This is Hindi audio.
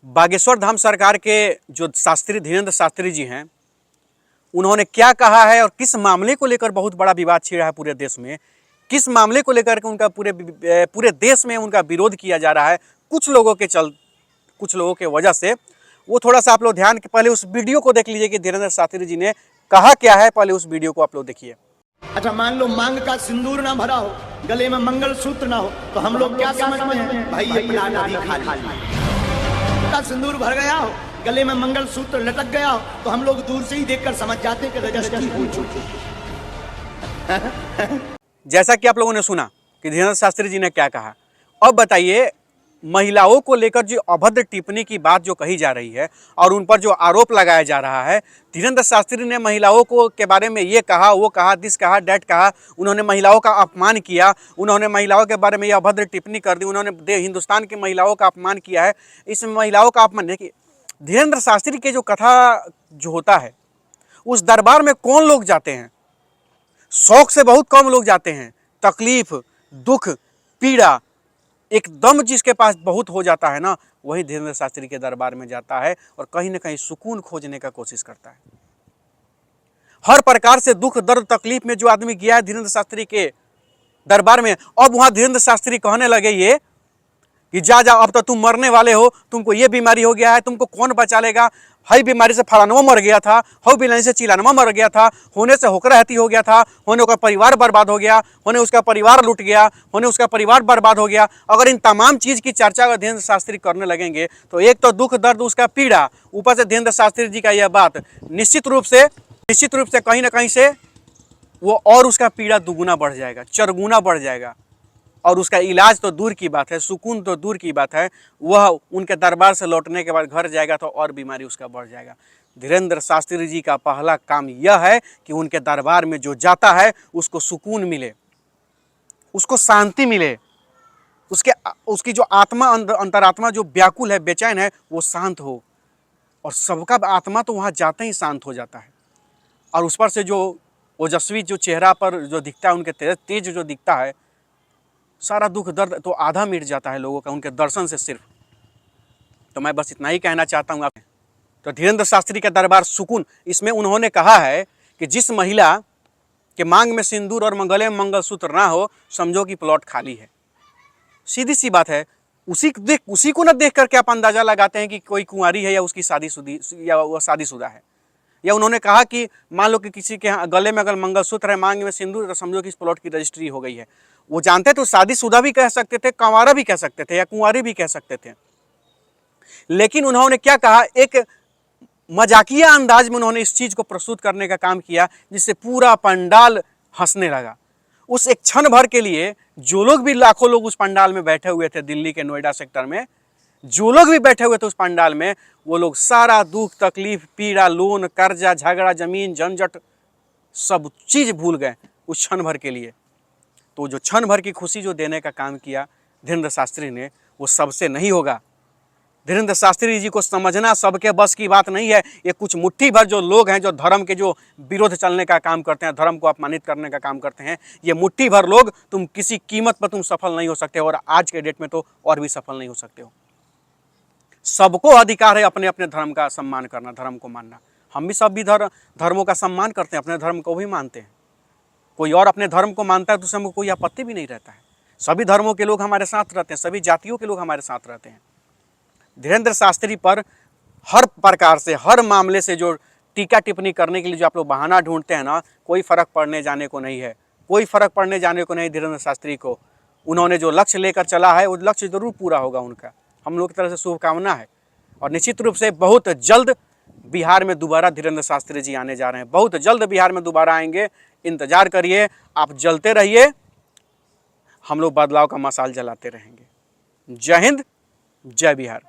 बागेश्वर धाम सरकार के जो शास्त्री धीरेन्द्र शास्त्री जी हैं, उन्होंने क्या कहा है और किस मामले को लेकर बहुत बड़ा विवाद छिड़ा है पूरे देश में, किस मामले को लेकर के उनका पूरे देश में उनका विरोध किया जा रहा है कुछ लोगों के वजह से, वो थोड़ा सा आप लोग ध्यान के पहले उस वीडियो को देख लीजिए कि धीरेन्द्र शास्त्री जी ने कहा क्या है। पहले उस वीडियो को आप लोग देखिए। अच्छा, मान लो मांग का सिंदूर ना भरा हो, गले में मंगल सूत्र ना हो, तो हम लोग क्या समझते हैं? भाई ये प्लाट अभी खाली का सिंदूर भर गया हो, गले में मंगल सूत्र लटक गया हो, तो हम लोग दूर से ही देखकर समझ जाते हैं कि रजिस्ट्री हो चुकी। जैसा कि आप लोगों ने सुना कि धीरेन्द्र शास्त्री जी ने क्या कहा। अब बताइए, महिलाओं को लेकर जो अभद्र टिप्पणी की बात जो कही जा रही है और उन पर जो आरोप लगाया जा रहा है, धीरेन्द्र शास्त्री ने महिलाओं को के बारे में ये कहा, वो कहा, दिस कहा, डैट कहा, उन्होंने महिलाओं का अपमान किया, उन्होंने महिलाओं के बारे में ये अभद्र टिप्पणी कर दी, उन्होंने हिंदुस्तान की महिलाओं का अपमान किया है। इस महिलाओं का अपमान देखिए, धीरेन्द्र शास्त्री के जो कथा जो होता है, उस दरबार में कौन लोग जाते हैं? शौक से बहुत कम लोग जाते हैं। तकलीफ, दुख, पीड़ा एकदम जिसके पास बहुत हो जाता है ना, वही धीरेन्द्र शास्त्री के दरबार में जाता है और कहीं ना कहीं सुकून खोजने का कोशिश करता है। हर प्रकार से दुख, दर्द, तकलीफ में जो आदमी गया है धीरेन्द्र शास्त्री के दरबार में, अब वहां धीरेन्द्र शास्त्री कहने लगे ये कि जा अब तो तुम मरने वाले हो, तुमको ये बीमारी हो गया है, तुमको कौन बचा लेगा? हई बीमारी से फलानवा मर गया था, हौ बीमारी से चिलानवा मर गया था, होने से होकर रहती हो गया था, होने उसका परिवार बर्बाद हो गया, होने उसका परिवार लूट गया, होने उसका परिवार बर्बाद हो गया। अगर इन तमाम चीज़ की चर्चा अगर धीरेन्द्र शास्त्री करने लगेंगे तो एक तो दुख दर्द, उसका पीड़ा, ऊपर से धीरेन्द्र शास्त्री जी का यह बात, निश्चित रूप से कहीं ना कहीं से वो और उसका पीड़ा दुगुना बढ़ जाएगा, चरगुना बढ़ जाएगा। और उसका इलाज तो दूर की बात है, सुकून तो दूर की बात है, वह उनके दरबार से लौटने के बाद घर जाएगा तो और बीमारी उसका बढ़ जाएगा। धीरेन्द्र शास्त्री जी का पहला काम यह है कि उनके दरबार में जो जाता है उसको सुकून मिले, उसको शांति मिले, उसकी जो आत्मा, अंतरात्मा जो व्याकुल है, बेचैन है, वो शांत हो। और सबका आत्मा तो वहाँ जाते ही शांत हो जाता है। और उस पर से जो ओजस्वी जो चेहरा पर जो दिखता है, उनके तेज जो दिखता है, सारा दुख दर्द तो आधा मिट जाता है लोगों का उनके दर्शन से सिर्फ। तो मैं बस इतना ही कहना चाहता हूँ। तो धीरेन्द्र शास्त्री का दरबार सुकून, इसमें उन्होंने कहा है कि जिस महिला के मांग में सिंदूर और गले में मंगलसूत्र ना हो, समझो कि प्लॉट खाली है। सीधी सी बात है। उसी को ना देख करके आप अंदाजा लगाते हैं कि कोई कुंवारी है या उसकी शादीशुदा है। या उन्होंने कहा कि मान लो कि किसी के गले में अगर मंगलसूत्र है, मांग में सिंदूर, तो समझो कि इस प्लॉट की रजिस्ट्री हो गई है। वो जानते तो शादीशुदा भी कह सकते थे, कंवारा भी कह सकते थे, या कुंवारी भी कह सकते थे। लेकिन उन्होंने क्या कहा, एक मजाकिया अंदाज में उन्होंने इस चीज को प्रस्तुत करने का काम किया, जिससे पूरा पंडाल हंसने लगा। उस एक क्षण भर के लिए जो लोग भी, लाखों लोग उस पंडाल में बैठे हुए थे, दिल्ली के नोएडा सेक्टर में जो लोग भी बैठे हुए थे उस पंडाल में, वो लोग सारा दुख, तकलीफ, पीड़ा, लोन, कर्जा, झगड़ा, जमीन, झंझट, सब चीज भूल गए उस क्षण भर के लिए। तो जो क्षण भर की खुशी जो देने का काम किया धीरेन्द्र शास्त्री ने, वो सबसे नहीं होगा। धीरेन्द्र शास्त्री जी को समझना सबके बस की बात नहीं है। ये कुछ मुट्ठी भर जो लोग हैं, जो धर्म के जो विरोध चलने का काम करते हैं, धर्म को अपमानित करने का काम करते हैं, ये मुट्ठी भर लोग, तुम किसी कीमत पर तुम सफल नहीं हो सकते, और आज के डेट में तो और भी सफल नहीं हो सकते हो। सबको अधिकार है अपने अपने धर्म का सम्मान करना, धर्म को मानना। हम भी सब भी धर्मों का सम्मान करते हैं, अपने धर्म को भी मानते हैं। कोई और अपने धर्म को मानता है तो उससे हमको कोई आपत्ति भी नहीं रहता है। सभी धर्मों के लोग हमारे साथ रहते हैं, सभी जातियों के लोग हमारे साथ रहते हैं। धीरेन्द्र शास्त्री पर हर प्रकार से, हर मामले से जो टीका टिप्पणी करने के लिए जो आप लोग बहाना ढूंढते हैं ना, कोई फर्क पड़ने जाने को नहीं है, कोई फर्क पड़ने जाने को नहीं। धीरेन्द्र शास्त्री को उन्होंने जो लक्ष्य लेकर चला है, वो लक्ष्य जरूर पूरा होगा उनका। हम लोग की तरफ से शुभकामना है। और निश्चित रूप से बहुत जल्द बिहार में दोबारा धीरेन्द्र शास्त्री जी आने जा रहे हैं, बहुत जल्द बिहार में दोबारा आएंगे। इंतजार करिए, आप जलते रहिए, हम लोग बदलाव का मशाल जलाते रहेंगे। जय हिंद, जय बिहार।